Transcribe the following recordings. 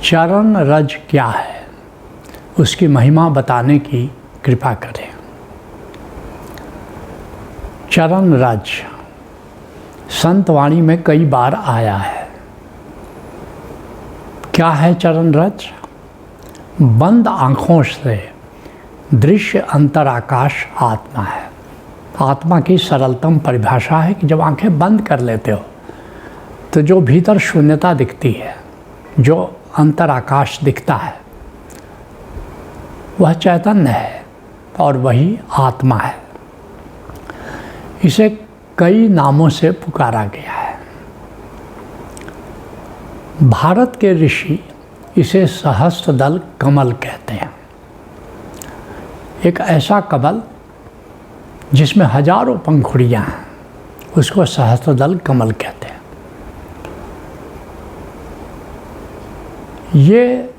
चरण रज क्या है, उसकी महिमा बताने की कृपा करें। चरण रज संत वाणी में कई बार आया है। क्या है चरण रज? बंद आँखों से दृश्य अंतराकाश आत्मा है। आत्मा की सरलतम परिभाषा है कि जब आंखें बंद कर लेते हो तो जो भीतर शून्यता दिखती है, जो अंतराकाश दिखता है, वह चैतन्य है और वही आत्मा है। इसे कई नामों से पुकारा गया है। भारत के ऋषि इसे सहस्त्रदल कमल कहते हैं। एक ऐसा कमल जिसमें हजारों पंखुड़ियां हैं, उसको सहस्त्रदल कमल कहते हैं। ये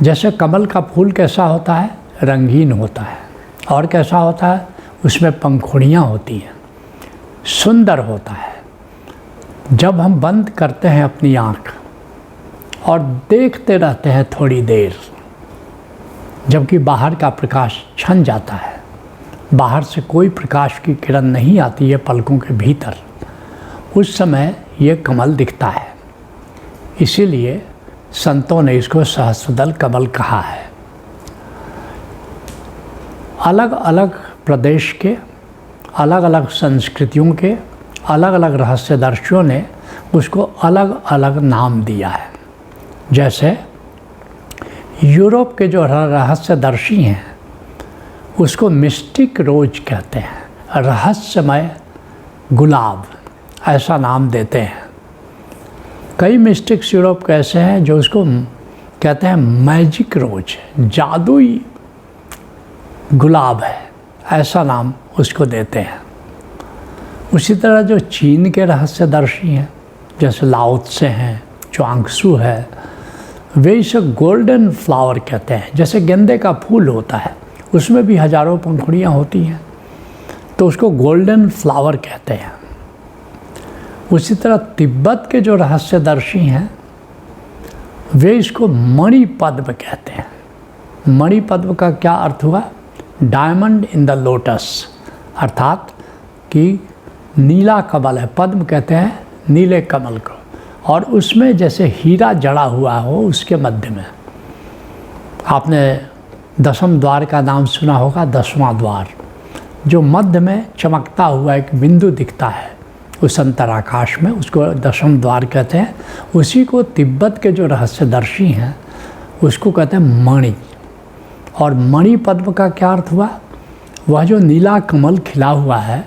जैसे कमल का फूल कैसा होता है, रंगीन होता है, और कैसा होता है, उसमें पंखुड़ियाँ होती हैं, सुंदर होता है। जब हम बंद करते हैं अपनी आँख और देखते रहते हैं थोड़ी देर, जबकि बाहर का प्रकाश छन जाता है, बाहर से कोई प्रकाश की किरण नहीं आती है पलकों के भीतर, उस समय ये कमल दिखता है। इसीलिए संतों ने इसको सहस्त्रदल कमल कहा है। अलग अलग प्रदेश के, अलग अलग संस्कृतियों के, अलग अलग रहस्यदर्शियों ने उसको अलग अलग नाम दिया है। जैसे यूरोप के जो रहस्यदर्शी हैं उसको मिस्टिक रोज कहते हैं, रहस्यमय गुलाब, ऐसा नाम देते हैं। कई मिस्टिक्स यूरोप के ऐसे हैं जो उसको कहते हैं मैजिक रोज, जादुई गुलाब है, ऐसा नाम उसको देते हैं। उसी तरह जो चीन के रहस्यदर्शी हैं, जैसे लाओ त्से हैं, च्वांगसू है, वे इसे गोल्डन फ्लावर कहते हैं। जैसे गेंदे का फूल होता है, उसमें भी हजारों पंखुड़ियाँ होती हैं, तो उसको गोल्डन फ्लावर कहते हैं। उसी तरह तिब्बत के जो रहस्यदर्शी हैं वे इसको मणि पद्म कहते हैं। मणि पद्म का क्या अर्थ हुआ? डायमंड इन द लोटस, अर्थात कि नीला कमल है। पद्म कहते हैं नीले कमल को, और उसमें जैसे हीरा जड़ा हुआ हो उसके मध्य में। आपने दशम द्वार का नाम सुना होगा, 10वां द्वार, जो मध्य में चमकता हुआ एक बिंदु दिखता है उस अंतराकाश में, उसको दशम द्वार कहते हैं। उसी को तिब्बत के जो रहस्यदर्शी हैं उसको कहते हैं मणि। और मणि पद्म का क्या अर्थ हुआ? वह जो नीला कमल खिला हुआ है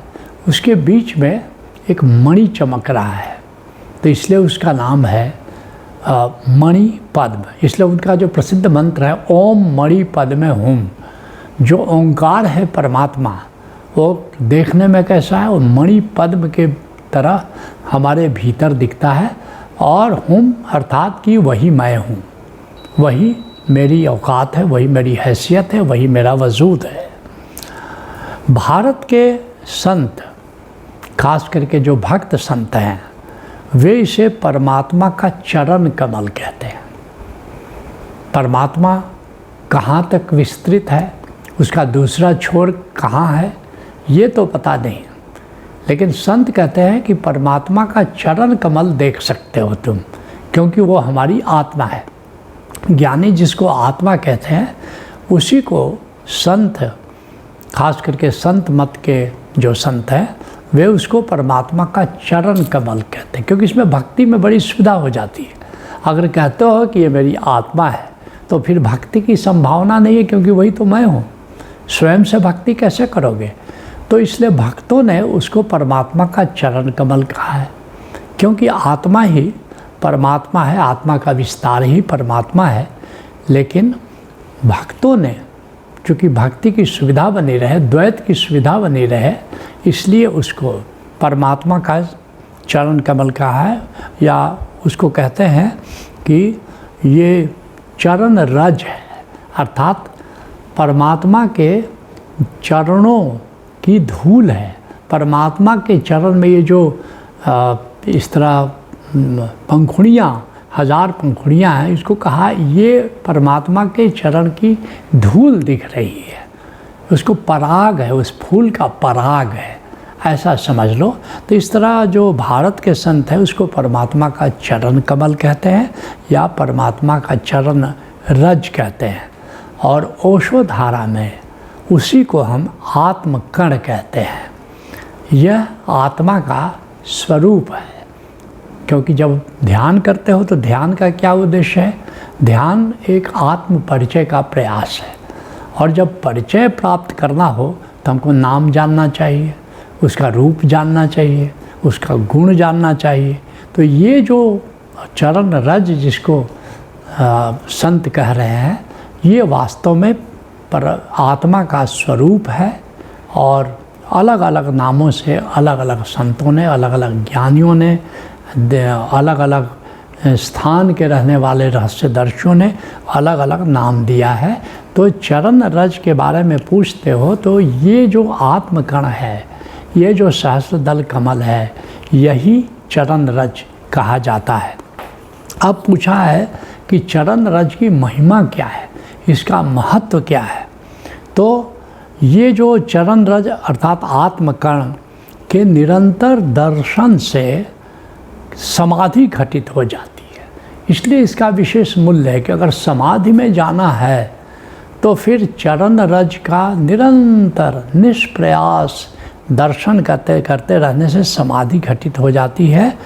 उसके बीच में एक मणि चमक रहा है, तो इसलिए उसका नाम है मणि पद्म। इसलिए उनका जो प्रसिद्ध मंत्र है, ओम मणि पद्मे हुम, जो ओंकार है परमात्मा, वो देखने में कैसा है? वो मणि पद्म के तरह हमारे भीतर दिखता है। और हुम अर्थात कि वही मैं हूँ, वही मेरी औकात है, वही मेरी हैसियत है, वही मेरा वजूद है। भारत के संत, खास करके जो भक्त संत हैं, वे इसे परमात्मा का चरण कमल कहते हैं। परमात्मा कहाँ तक विस्तृत है, उसका दूसरा छोर कहाँ है, ये तो पता नहीं, लेकिन संत कहते हैं कि परमात्मा का चरण कमल देख सकते हो तुम, क्योंकि वो हमारी आत्मा है। ज्ञानी जिसको आत्मा कहते हैं उसी को संत, खास करके संत मत के जो संत हैं, वे उसको परमात्मा का चरण कमल कहते हैं, क्योंकि इसमें भक्ति में बड़ी सुविधा हो जाती है। अगर कहते हो कि ये मेरी आत्मा है तो फिर भक्ति की संभावना नहीं है, क्योंकि वही तो मैं हूँ। स्वयं से भक्ति कैसे करोगे? तो इसलिए भक्तों ने उसको परमात्मा का चरण कमल कहा है, क्योंकि आत्मा ही परमात्मा है, आत्मा का विस्तार ही परमात्मा है। लेकिन भक्तों ने, चूँकि भक्ति की सुविधा बनी रहे, द्वैत की सुविधा बनी रहे, इसलिए उसको परमात्मा का चरण कमल कहा है। या उसको कहते हैं कि ये चरण रज है, अर्थात परमात्मा के चरणों की धूल है। परमात्मा के चरण में ये जो इस तरह पंखुड़ियाँ 1000 पंखुड़ियाँ हैं, इसको कहा ये परमात्मा के चरण की धूल दिख रही है, उसको पराग है, उस फूल का पराग है, ऐसा समझ लो। तो इस तरह जो भारत के संत हैं उसको परमात्मा का चरण कमल कहते हैं या परमात्मा का चरण रज कहते हैं, और ओशो धारा में उसी को हम आत्मकण कहते हैं। यह आत्मा का स्वरूप है, क्योंकि जब ध्यान करते हो तो ध्यान का क्या उद्देश्य है? ध्यान एक आत्म परिचय का प्रयास है, और जब परिचय प्राप्त करना हो तो हमको नाम जानना चाहिए, उसका रूप जानना चाहिए, उसका गुण जानना चाहिए। तो ये जो चरण रज जिसको संत कह रहे हैं, ये वास्तव में पर आत्मा का स्वरूप है, और अलग अलग नामों से अलग अलग संतों ने, अलग अलग ज्ञानियों ने, अलग अलग स्थान के रहने वाले रहस्यदर्शियों ने अलग अलग नाम दिया है। तो चरण रज के बारे में पूछते हो तो ये जो आत्मकण है, ये जो सहस्त्रदल कमल है, यही चरण रज कहा जाता है। अब पूछा है कि चरण रज की महिमा क्या है, इसका महत्व क्या है? तो ये जो चरण रज अर्थात आत्मकण के निरंतर दर्शन से समाधि घटित हो जाती है, इसलिए इसका विशेष मूल्य है कि अगर समाधि में जाना है तो फिर चरण रज का निरंतर निष्प्रयास दर्शन करते करते रहने से समाधि घटित हो जाती है,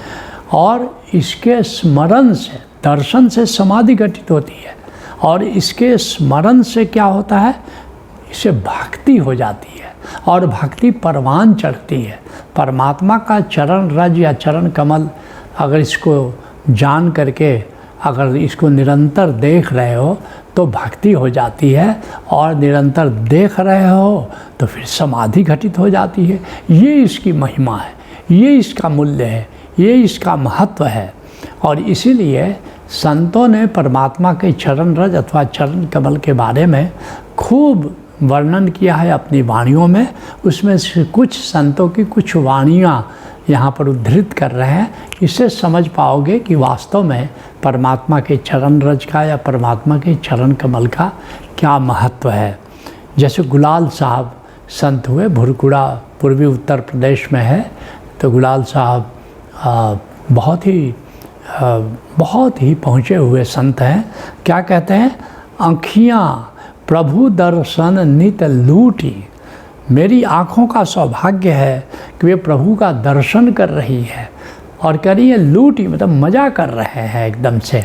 और इसके स्मरण से, दर्शन से समाधि घटित होती है, और इसके स्मरण से क्या होता है? इससे भक्ति हो जाती है, और भक्ति परवान चढ़ती है। परमात्मा का चरण रज या चरण कमल अगर इसको जान करके अगर इसको निरंतर देख रहे हो तो भक्ति हो जाती है, और निरंतर देख रहे हो तो फिर समाधि घटित हो जाती है। ये इसकी महिमा है, ये इसका मूल्य है, ये इसका महत्व है। और इसीलिए संतों ने परमात्मा के चरण रज अथवा चरण कमल के बारे में खूब वर्णन किया है अपनी वाणियों में। उसमें से कुछ संतों की कुछ वाणियाँ यहाँ पर उद्धृत कर रहे हैं। इससे समझ पाओगे कि वास्तव में परमात्मा के चरण रज का या परमात्मा के चरण कमल का क्या महत्व है। जैसे गुलाल साहब संत हुए, भुरकुड़ा पूर्वी उत्तर प्रदेश में है। तो गुलाल साहब बहुत ही पहुँचे हुए संत हैं। क्या कहते हैं? आँखियाँ प्रभु दर्शन नित लूटी, मेरी आँखों का सौभाग्य है कि वे प्रभु का दर्शन कर रही है, और कह रही है लूटी मतलब मज़ा कर रहे हैं एकदम से।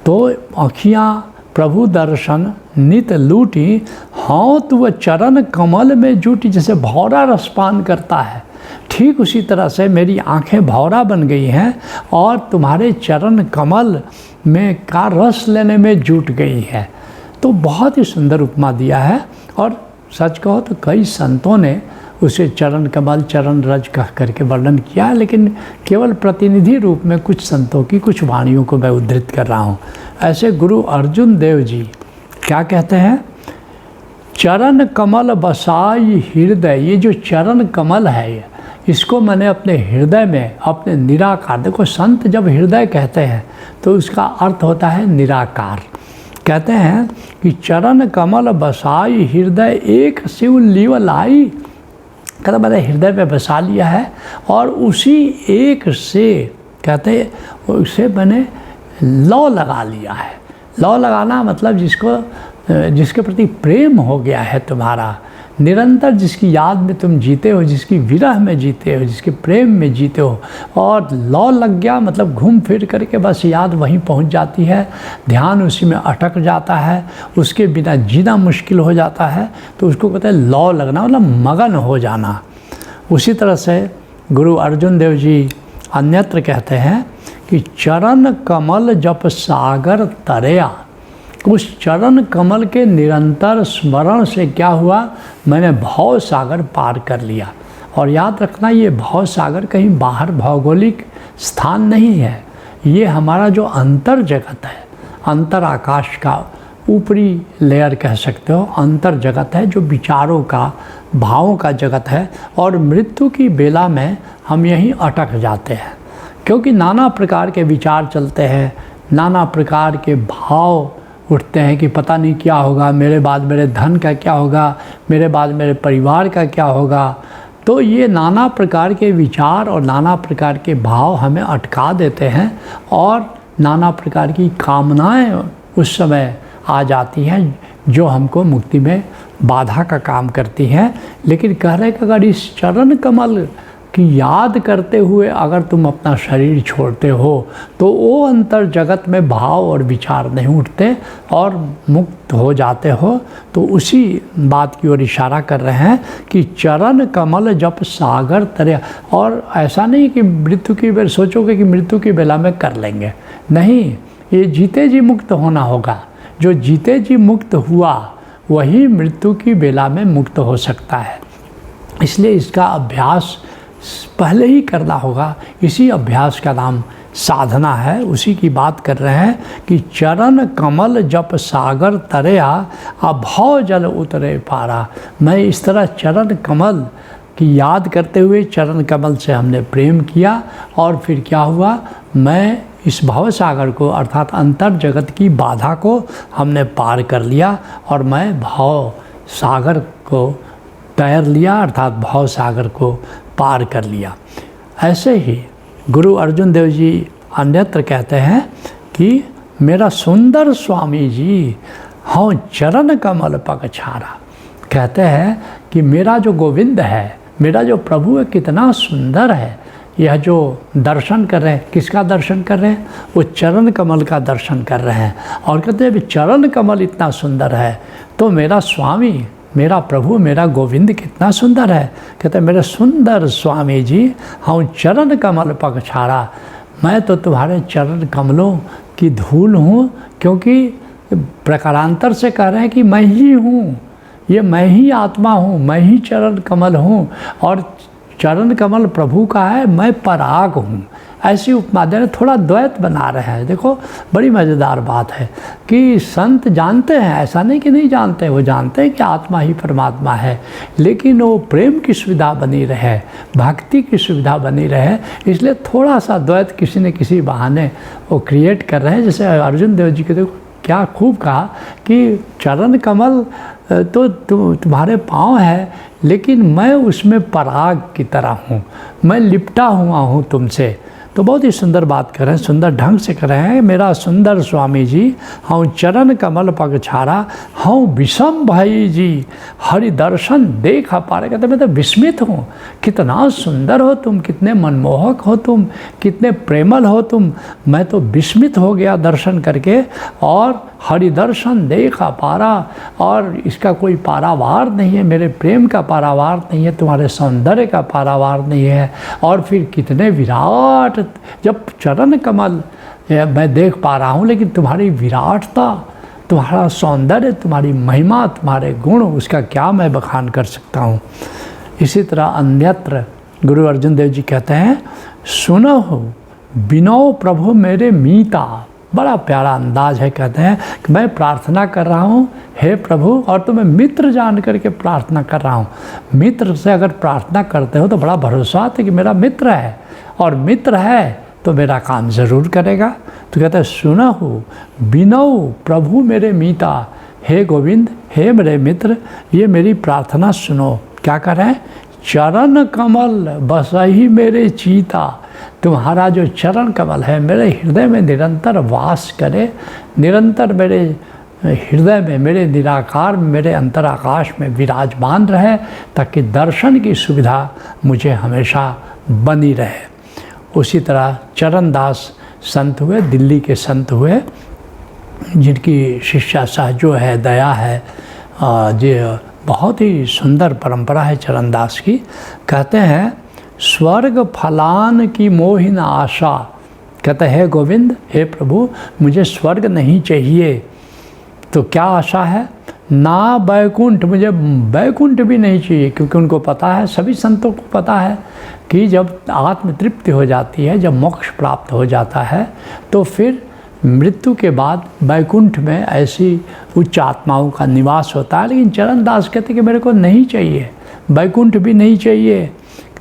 तो आँखियाँ प्रभु दर्शन नित लूटी, हाँ तो वह चरण कमल में जुटी। जैसे भौरा रसपान करता है, ठीक उसी तरह से मेरी आँखें भौरा बन गई हैं और तुम्हारे चरण कमल में का रस लेने में जुट गई है। तो बहुत ही सुंदर उपमा दिया है, और सच कहो तो कई संतों ने उसे चरण कमल चरण रज कह करके वर्णन किया है, लेकिन केवल प्रतिनिधि रूप में कुछ संतों की कुछ वाणियों को मैं उद्धृत कर रहा हूँ। ऐसे गुरु अर्जुन देव जी क्या कहते हैं? चरण कमल बसाई हृदय। ये जो चरण कमल है, इसको मैंने अपने हृदय में, अपने निराकार, देखो संत जब हृदय कहते हैं तो उसका अर्थ होता है निराकार। कहते हैं कि चरण कमल बसाई हृदय एक शिव लिव लाई, कहते मैंने हृदय में बसा लिया है, और उसी एक से कहते उसे मैंने लौ लगा लिया है। लौ लगाना मतलब जिसके प्रति प्रेम हो गया है तुम्हारा, निरंतर जिसकी याद में तुम जीते हो, जिसकी विरह में जीते हो, जिसके प्रेम में जीते हो, और लौ लग गया मतलब घूम फिर करके बस याद वहीं पहुंच जाती है, ध्यान उसी में अटक जाता है, उसके बिना जीना मुश्किल हो जाता है। तो उसको कहते हैं लौ लगना, मतलब मगन हो जाना। उसी तरह से गुरु अर्जुन देव जी अन्यत्र कहते हैं कि चरण कमल जप सागर तरया। उस चरण कमल के निरंतर स्मरण से क्या हुआ? मैंने भव सागर पार कर लिया। और याद रखना, ये भव सागर कहीं बाहर भौगोलिक स्थान नहीं है, ये हमारा जो अंतर जगत है, अंतर आकाश का ऊपरी लेयर कह सकते हो, अंतर जगत है जो विचारों का, भावों का जगत है। और मृत्यु की बेला में हम यहीं अटक जाते हैं, क्योंकि नाना प्रकार के विचार चलते हैं, नाना प्रकार के भाव उठते हैं कि पता नहीं क्या होगा, मेरे बाद मेरे धन का क्या होगा, मेरे बाद मेरे परिवार का क्या होगा। तो ये नाना प्रकार के विचार और नाना प्रकार के भाव हमें अटका देते हैं और नाना प्रकार की कामनाएं उस समय आ जाती हैं जो हमको मुक्ति में बाधा का काम करती हैं। लेकिन कह रहे कि अगर इस चरण कमल की याद करते हुए अगर तुम अपना शरीर छोड़ते हो तो वो अंतर जगत में भाव और विचार नहीं उठते और मुक्त हो जाते हो। तो उसी बात की ओर इशारा कर रहे हैं कि चरण कमल जप सागर तरे। और ऐसा नहीं कि मृत्यु की बेला सोचोगे कि मृत्यु की बेला में कर लेंगे, नहीं, ये जीते जी मुक्त होना होगा। जो जीते जी मुक्त हुआ वही मृत्यु की बेला में मुक्त हो सकता है। इसलिए इसका अभ्यास पहले ही करना होगा। इसी अभ्यास का नाम साधना है। उसी की बात कर रहे हैं कि चरण कमल जप सागर तरेया अभव जल उतरे पारा। मैं इस तरह चरण कमल की याद करते हुए चरण कमल से हमने प्रेम किया और फिर क्या हुआ, मैं इस भव सागर को अर्थात अंतर जगत की बाधा को हमने पार कर लिया और मैं भव सागर को तैर लिया अर्थात भव सागर को पार कर लिया। ऐसे ही गुरु अर्जुन देव जी अन्यत्र कहते हैं कि मेरा सुंदर स्वामी जी हाँ चरण कमल पग छारा। कहते हैं कि मेरा जो गोविंद है, मेरा जो प्रभु है, कितना सुंदर है। यह जो दर्शन कर रहे हैं, किसका दर्शन कर रहे हैं, वो चरण कमल का दर्शन कर रहे हैं। और कहते हैं चरण कमल इतना सुंदर है तो मेरा स्वामी, मेरा प्रभु, मेरा गोविंद कितना सुंदर है। कहते हैं मेरे सुंदर स्वामी जी हाँ चरण कमल पग छाड़ा। मैं तो तुम्हारे चरण कमलों की धूल हूँ, क्योंकि प्रकारांतर से कह रहे हैं कि मैं ही हूँ, ये मैं ही आत्मा हूँ, मैं ही चरण कमल हूँ और चरण कमल प्रभु का है, मैं पराग हूँ। ऐसी उपमा दे रहे, थोड़ा द्वैत बना रहे हैं। देखो बड़ी मज़ेदार बात है कि संत जानते हैं, ऐसा नहीं कि नहीं जानते, वो जानते हैं कि आत्मा ही परमात्मा है, लेकिन वो प्रेम की सुविधा बनी रहे, भक्ति की सुविधा बनी रहे, इसलिए थोड़ा सा द्वैत किसी न किसी बहाने वो क्रिएट कर रहे हैं। जैसे अर्जुन देव जी के देखो क्या खूब कहा कि चरण कमल तो तुम्हारे पाँव है, लेकिन मैं उसमें पराग की तरह हूँ, मैं लिपटा हुआ हूँ तुमसे। तो बहुत ही सुंदर बात कर रहे हैं, सुंदर ढंग से कर रहे हैं। मेरा सुंदर स्वामी जी हाँ चरण कमल पग छाड़ा, हाँ विषम भाई जी हरि दर्शन देख पा रहे। कहते मैं तो विस्मित हूँ, कितना सुंदर हो तुम, कितने मनमोहक हो तुम, कितने प्रेमल हो तुम। मैं तो विस्मित हो गया दर्शन करके। और हरि दर्शन देख पारा, और इसका कोई पारावार नहीं है, मेरे प्रेम का पारावार नहीं है, तुम्हारे सौंदर्य का पारावार नहीं है। और फिर कितने विराट, जब चरण कमल मैं देख पा रहा हूँ, लेकिन तुम्हारी विराटता, तुम्हारा सौंदर्य, तुम्हारी महिमा, तुम्हारे गुण, उसका क्या मैं बखान कर सकता हूँ। इसी तरह अन्यत्र गुरु अर्जुन देव जी कहते हैं सुनो बिनो प्रभु मेरे मीता। बड़ा प्यारा अंदाज है। कहते हैं कि मैं प्रार्थना कर रहा हूँ हे प्रभु, और तुम्हें मित्र जान करके प्रार्थना कर रहा हूँ। मित्र से अगर प्रार्थना करते हो तो बड़ा भरोसा है कि मेरा मित्र है, और मित्र है तो मेरा काम ज़रूर करेगा। तो कहते हैं सुना हो बिनो प्रभु मेरे मीता, हे गोविंद, हे मेरे मित्र, ये मेरी प्रार्थना सुनो। क्या करें, चरण कमल बसही मेरे चीता। तुम्हारा जो चरण कमल है मेरे हृदय में निरंतर वास करे, निरंतर मेरे हृदय में, मेरे निराकार, मेरे अंतर आकाश में विराजमान रहे, ताकि दर्शन की सुविधा मुझे हमेशा बनी रहे। उसी तरह चरणदास संत हुए, दिल्ली के संत हुए, जिनकी शिष्या सहजो है, दया है, जो बहुत ही सुंदर परंपरा है चरणदास की। कहते हैं स्वर्ग फलान की मोहिन आशा। कहते हैं गोविंद, हे प्रभु, मुझे स्वर्ग नहीं चाहिए, तो क्या आशा है, ना बैकुंठ, मुझे बैकुंठ भी नहीं चाहिए, क्योंकि उनको पता है, सभी संतों को पता है कि जब आत्म तृप्ति हो जाती है, जब मोक्ष प्राप्त हो जाता है, तो फिर मृत्यु के बाद बैकुंठ में ऐसी उच्च आत्माओं का निवास होता है। लेकिन चरणदास कहते कि मेरे को नहीं चाहिए, बैकुंठ भी नहीं चाहिए,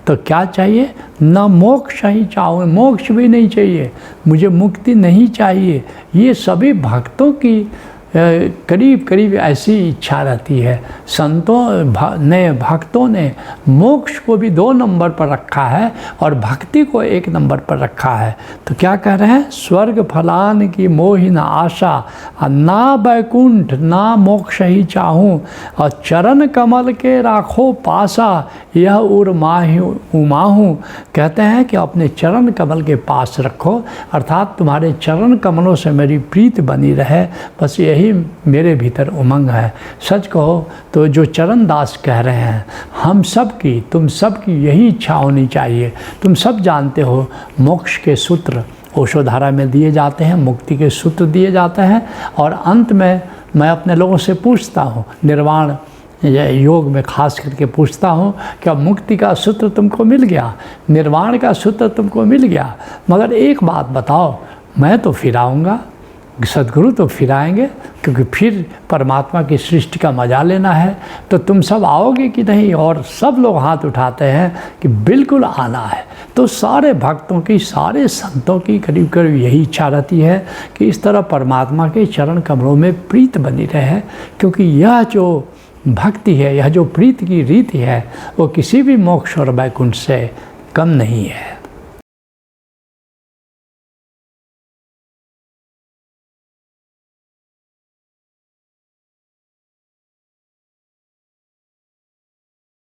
तो क्या चाहिए? न मोक्ष ही चाहूँ, मोक्ष भी नहीं चाहिए, मुझे मुक्ति नहीं चाहिए। ये सभी भक्तों की करीब करीब ऐसी इच्छा रहती है। संतों ने, भक्तों ने मोक्ष को भी 2 नंबर पर रखा है और भक्ति को 1 नंबर पर रखा है। तो क्या कह रहे हैं? स्वर्ग फलान की मोहि न आशा, ना बैकुंठ ना मोक्ष ही चाहूँ, और चरण कमल के राखो पासा, यह उर माही उमाहूँ। कहते हैं कि अपने चरण कमल के पास रखो, अर्थात तुम्हारे चरण कमलों से मेरी प्रीत बनी रहे, बस यही मेरे भीतर उमंग है। सच कहो तो जो चरण दास कह रहे हैं, हम सब की, तुम सब की यही इच्छा होनी चाहिए। तुम सब जानते हो मोक्ष के सूत्र ओशोधारा में दिए जाते हैं, मुक्ति के सूत्र दिए जाते हैं, और अंत में मैं अपने लोगों से पूछता हूँ, निर्वाण योग में खास करके पूछता हूँ, क्या मुक्ति का सूत्र तुमको मिल गया? निर्वाण का सूत्र तुमको मिल गया? मगर एक बात बताओ, मैं तो फिर आऊँगा, सद्गुरु तो फिर आएंगे, क्योंकि फिर परमात्मा की सृष्टि का मजा लेना है। तो तुम सब आओगे कि नहीं? और सब लोग हाथ उठाते हैं कि बिल्कुल आना है। तो सारे भक्तों की, सारे संतों की करीब करीब यही इच्छा रहती है कि इस तरह परमात्मा के चरण कमलों में प्रीत बनी रहे, क्योंकि यह जो भक्ति है, यह जो प्रीत की रीति है, वो किसी भी मोक्ष और वैकुंठ से कम नहीं है।